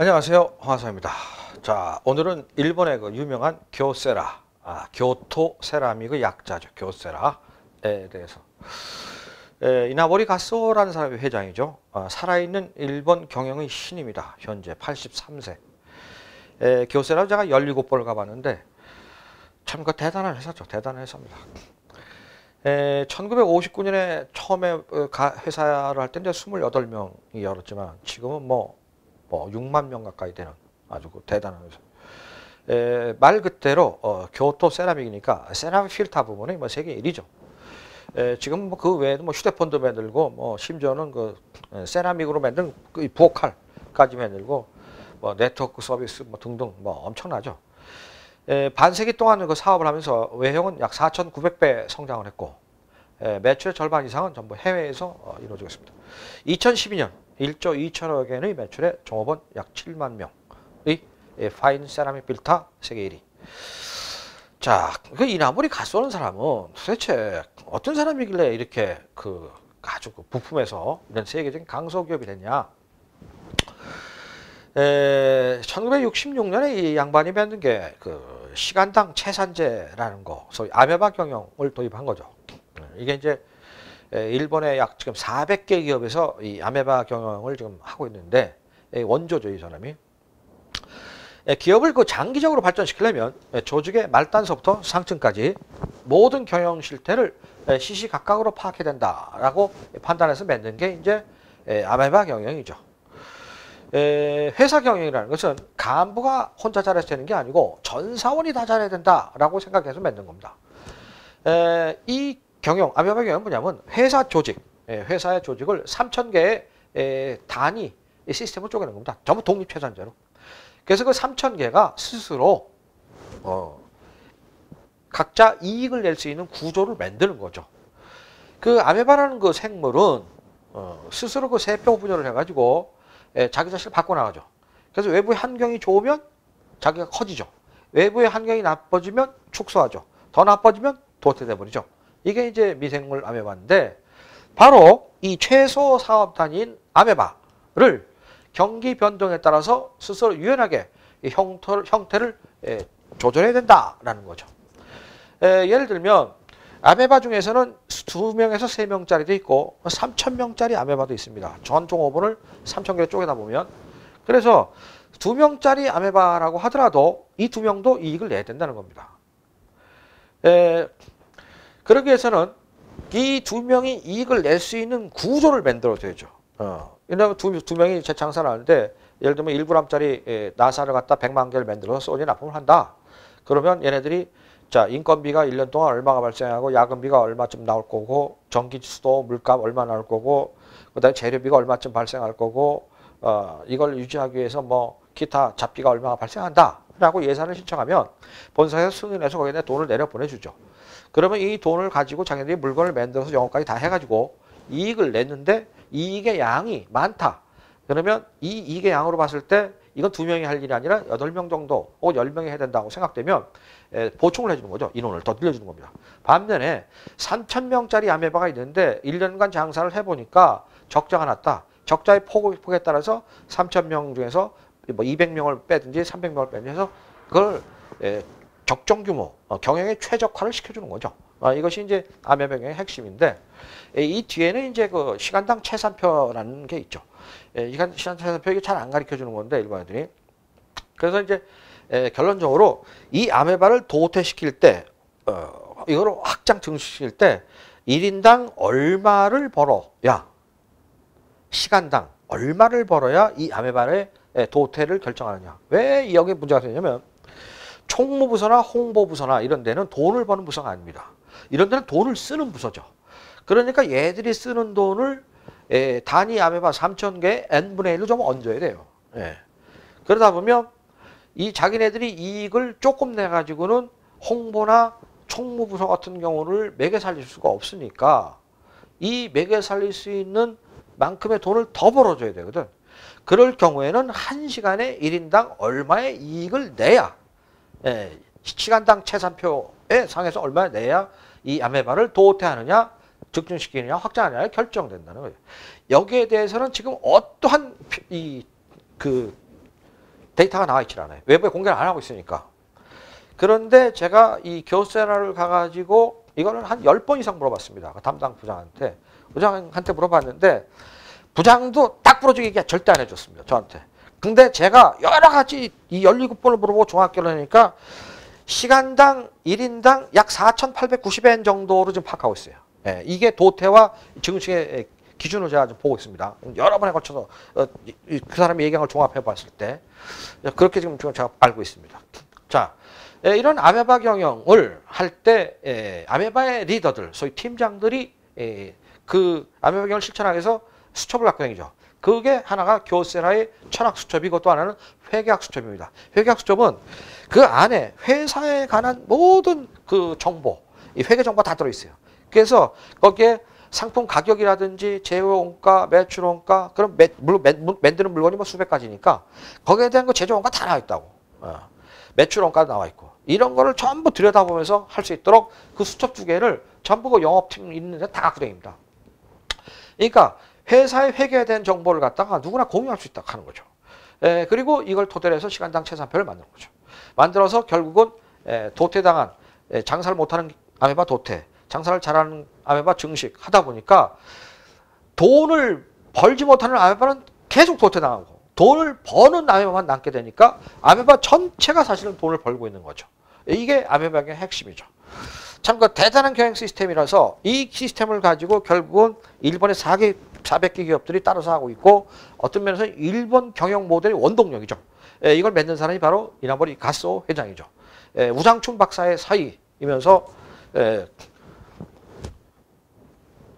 안녕하세요, 황하사입니다. 자, 오늘은 일본의 그 유명한 교세라, 교토 세라믹의 약자죠. 교세라에 대해서. 이나모리 가쏘라는 사람이 회장이죠. 살아있는 일본 경영의 신입니다. 현재 83세. 교세라 제가 17번을 가봤는데 참 그 대단한 회사죠. 대단한 회사입니다. 1959년에 처음에 회사를 할 때 이제 28명이 열었지만 지금은 뭐 6만 명 가까이 되는 아주 대단한 회사. 말 그대로 교토 세라믹이니까 세라믹 필터 부분이 뭐 세계 1위죠. 지금 뭐 그 외에도 뭐 휴대폰도 만들고 뭐 심지어는 그 세라믹으로 만든 그 부엌칼까지 만들고 뭐 네트워크 서비스 뭐 등등 뭐 엄청나죠. 반세기 동안 그 사업을 하면서 외형은 약 4,900배 성장을 했고 매출의 절반 이상은 전부 해외에서 이루어지고 있습니다. 2012년 1조 2천억 엔의 매출에 종업원 약 7만 명의 파인 세라믹 필터 세계 1위. 자, 그 이나모리 가쏘는 사람은 도대체 어떤 사람이길래 이렇게 아주 부품에서 이런 세계적인 강소기업이 됐냐? 1966년에 이 양반이 만든 게 시간당 채산제라는 거, 소위 아메바 경영을 도입한 거죠. 이게 이제 일본의 약 지금 400개 기업에서 이 아메바 경영을 지금 하고 있는데 원조죠, 이 사람이. 기업을 장기적으로 발전시키려면 조직의 말단서부터 상층까지 모든 경영 실태를 시시각각으로 파악해야 된다라고 판단해서 만든 게 이제 아메바 경영이죠. 회사 경영이라는 것은 간부가 혼자 잘해서 되는 게 아니고 전 사원이 다 잘해야 된다라고 생각해서 만든 겁니다. 이 아메바 경영은 뭐냐면 회사 조직, 회사의 조직을 3,000개의 단위 시스템을 쪼개는 겁니다. 전부 독립체산제로. 그래서 그 3,000개가 스스로 각자 이익을 낼 수 있는 구조를 만드는 거죠. 그 아메바라는 그 생물은 스스로 그 세포 분열을 해가지고 자기 자신을 바꿔나가죠. 그래서 외부의 환경이 좋으면 자기가 커지죠. 외부의 환경이 나빠지면 축소하죠. 더 나빠지면 도태돼 버리죠. 이게 이제 미생물 아메바인데 바로 이 최소 사업 단위인 아메바를 경기 변동에 따라서 스스로 유연하게 이 형태를 조절해야 된다라는 거죠. 예를 들면 아메바 중에서는 2명에서 3명짜리도 있고 3,000명짜리 아메바도 있습니다. 전 종업원을 3,000개로 쪼개다 보면. 그래서 2명짜리 아메바라고 하더라도 이 2명도 이익을 내야 된다는 겁니다. 그러기 위해서는 이 2명이 이익을 낼 수 있는 구조를 만들어줘야죠. 왜냐하면 두 명이 재창산을 하는데 예를 들면 1g짜리 나사를 갖다 100만 개를 만들어서 소재 납품을 한다. 그러면 얘네들이 자, 인건비가 1년 동안 얼마가 발생하고 야근비가 얼마쯤 나올 거고 전기 수도 물값 얼마 나올 거고 그다음에 재료비가 얼마쯤 발생할 거고 이걸 유지하기 위해서 뭐 기타 잡비가 얼마가 발생한다라고 예산을 신청하면 본사에서 승인해서 거기에 돈을 내려 보내주죠. 그러면 이 돈을 가지고 자기들이 물건을 만들어서 영업까지 다 해가지고 이익을 냈는데 이익의 양이 많다. 그러면 이 이익의 양으로 봤을 때 이건 2명이 할 일이 아니라 8명 정도 혹은 10명이 해야 된다고 생각되면 보충을 해주는 거죠. 인원을 더 늘려주는 겁니다. 반면에 3,000명짜리 아메바가 있는데 1년간 장사를 해보니까 적자가 났다. 적자의 폭에 따라서 3,000명 중에서 뭐 200명을 빼든지 300명을 빼든지 해서 그걸 적정 규모, 경영의 최적화를 시켜주는 거죠. 이것이 이제 아메바 경영의 핵심인데 이 뒤에는 이제 그 시간당 채산표라는 게 있죠. 시간당 채산표 이게 잘 안 가르쳐 주는 건데 일반 애들이. 그래서 이제 결론적으로 이 아메바를 도태시킬 때 이거를 확장 증식시킬 때 1인당 얼마를 벌어야 시간당 얼마를 벌어야 이 아메바의 도태를 결정하느냐. 왜 여기 문제가 생기냐면 총무부서나 홍보부서나 이런 데는 돈을 버는 부서가 아닙니다. 이런 데는 돈을 쓰는 부서죠. 그러니까 얘들이 쓰는 돈을 단위 아메바 3,000개 n분의 1로 좀 얹어야 돼요. 그러다 보면 이 자기네들이 이익을 조금 내가지고는 홍보나 총무부서 같은 경우를 매개 살릴 수가 없으니까 이 매개 살릴 수 있는 만큼의 돈을 더 벌어줘야 되거든. 그럴 경우에는 1시간에 1인당 얼마의 이익을 내야 시간당 채산표에 상에서 얼마 내야 이 아메바를 도태하느냐 적중시키느냐 확장하느냐가 결정된다는 거예요. 여기에 대해서는 지금 어떠한 데이터가 나와 있질 않아요. 외부에 공개를 안 하고 있으니까. 그런데 제가 이 교세라를 가가지고 이거는 한 10번 이상 물어봤습니다. 담당 부장한테. 부장한테 물어봤는데 부장도 딱 부러지게 얘기 절대 안 해줬습니다. 저한테. 근데 제가 여러 가지 이 17번을 물어보고 종합결론 하니까 시간당 1인당 약 4,890엔 정도로 지금 파악하고 있어요. 예, 이게 도태와 증식의 기준으로 제가 좀 보고 있습니다. 여러 번에 걸쳐서 그 사람이 얘기한 걸 종합해 봤을 때 그렇게 지금 제가 알고 있습니다. 자, 이런 아메바 경영을 할 때 아메바의 리더들, 소위 팀장들이 그 아메바 경영을 실천하기 위해서 수첩을 갖고 다니죠. 그게 하나가 교세라의 천학 수첩이고 또 하나는 회계학 수첩입니다. 회계학 수첩은 그 안에 회사에 관한 모든 그 정보, 이 회계 정보가 다 들어있어요. 그래서 거기에 상품 가격이라든지 재료원가, 매출원가, 그럼 만드는 물건이 뭐 수백 가지니까 거기에 대한 그 제조원가 다 나와 있다고. 매출원가도 나와 있고 이런 거를 전부 들여다보면서 할 수 있도록 그 수첩 두 개를 전부 그 영업팀 있는데 다 갖고 다닙니다. 그러니까 회사의 회계에 대한 정보를 갖다가 누구나 공유할 수 있다고 하는 거죠. 그리고 이걸 토대로 해서 시간당 채산표를 만드는 거죠. 만들어서 결국은 도태당한 장사를 못하는 아메바 도태, 장사를 잘하는 아메바 증식 하다 보니까 돈을 벌지 못하는 아메바는 계속 도태당하고 돈을 버는 아메바만 남게 되니까 아메바 전체가 사실은 돈을 벌고 있는 거죠. 이게 아메바 경영의 핵심이죠. 참 그 대단한 경영 시스템이라서 이 시스템을 가지고 결국은 일본의 400개 기업들이 따라서 하고 있고 어떤 면에서 일본 경영 모델의 원동력이죠. 이걸 만든 사람이 바로 이나모리 가스오 회장이죠. 우장춘 박사의 사이이면서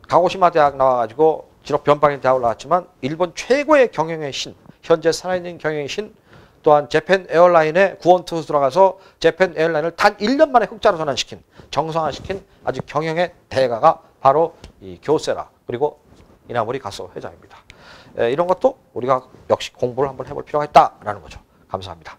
가고시마 대학 나와가지고 진로 변방인 대학을 나왔지만 일본 최고의 경영의 신, 현재 살아있는 경영의 신, 또한 재팬 에어라인에 구원투수 들어가서 재팬 에어라인을 단 1년 만에 흑자로 전환시킨, 정상화시킨 아주 경영의 대가가 바로 이 교세라 그리고 이나모리 가스오 회장입니다. 이런 것도 우리가 역시 공부를 한번 해볼 필요가 있다라는 거죠. 감사합니다.